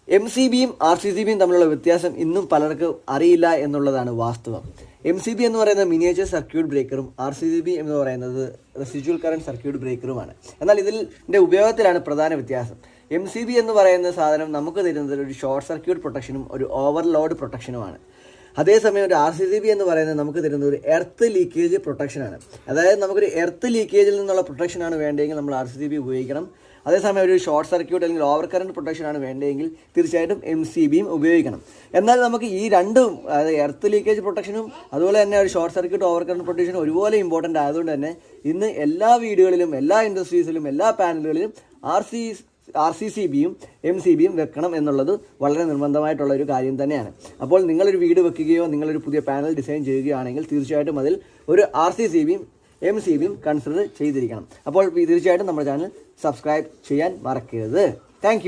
MCBയും RCCBയും തമ്മിലുള്ള വ്യത്യാസം ഇന്നും പലർക്കും അറിയില്ല എന്നുള്ളതാണ് വാസ്തവം. MCB എന്ന് പറയുന്നത് മിനിയേച്ചർ സർക്യൂട്ട് ബ്രേക്കറും RCCB എന്ന് പറയുന്നത് റെസിജ്വൽ കറന്റ് സർക്യൂട്ട് ബ്രേക്കറുമാണ്. എന്നാൽ ഇതിൻ്റെ ഉപയോഗത്തിലാണ് പ്രധാന വ്യത്യാസം. MCB എന്ന് പറയുന്ന സാധനം നമുക്ക് തരുന്നത് ഒരു ഷോർട്ട് സർക്യൂട്ട് പ്രൊട്ടക്ഷനും ഒരു ഓവർലോഡ് പ്രൊട്ടക്ഷനുമാണ്. അതേസമയം ഒരു RCCB എന്ന് പറയുന്നത് നമുക്ക് തരുന്ന ഒരു എർത്ത് ലീക്കേജ് പ്രൊട്ടക്ഷനാണ്. അതായത് നമുക്കൊരു എർത്ത് ലീക്കേജിൽ നിന്നുള്ള പ്രൊട്ടക്ഷനാണ് വേണ്ടതെങ്കിൽ നമ്മൾ RCCB ഉപയോഗിക്കണം. അതേസമയം ഒരു ഷോർട്ട് സർക്യൂട്ട് അല്ലെങ്കിൽ ഓവർ കറണ്ട് പ്രൊട്ടക്ഷനാണ് വേണ്ടതെങ്കിൽ തീർച്ചയായിട്ടും MCBയും ഉപയോഗിക്കണം. എന്നാൽ നമുക്ക് ഈ രണ്ടും, അതായത് എർത്ത് ലീക്കേജ് പ്രൊട്ടക്ഷനും അതുപോലെ തന്നെ ഒരു ഷോർട്ട് സർക്യൂട്ട് ഓവർ കറണ്ട് പ്രൊട്ടക്ഷനും ഒരുപോലെ ഇമ്പോർട്ടൻ്റ് ആയതുകൊണ്ട് തന്നെ ഇന്ന് എല്ലാ വീടുകളിലും എല്ലാ ഇൻഡസ്ട്രീസിലും എല്ലാ പാനലുകളിലും RCCBയും MCBയും വെക്കണം എന്നുള്ളത് വളരെ നിർബന്ധമായിട്ടുള്ള ഒരു കാര്യം തന്നെയാണ്. അപ്പോൾ നിങ്ങളൊരു വീട് വെക്കുകയോ നിങ്ങളൊരു പുതിയ പാനൽ ഡിസൈൻ ചെയ്യുകയാണെങ്കിൽ തീർച്ചയായിട്ടും അതിൽ ഒരു RCCBയും MCBയും കൺസിഡർ ചെയ്തിരിക്കണം. അപ്പോൾ തീർച്ചയായിട്ടും നമ്മുടെ ചാനൽ സബ്സ്ക്രൈബ് ചെയ്യാൻ മറക്കരുത്. താങ്ക്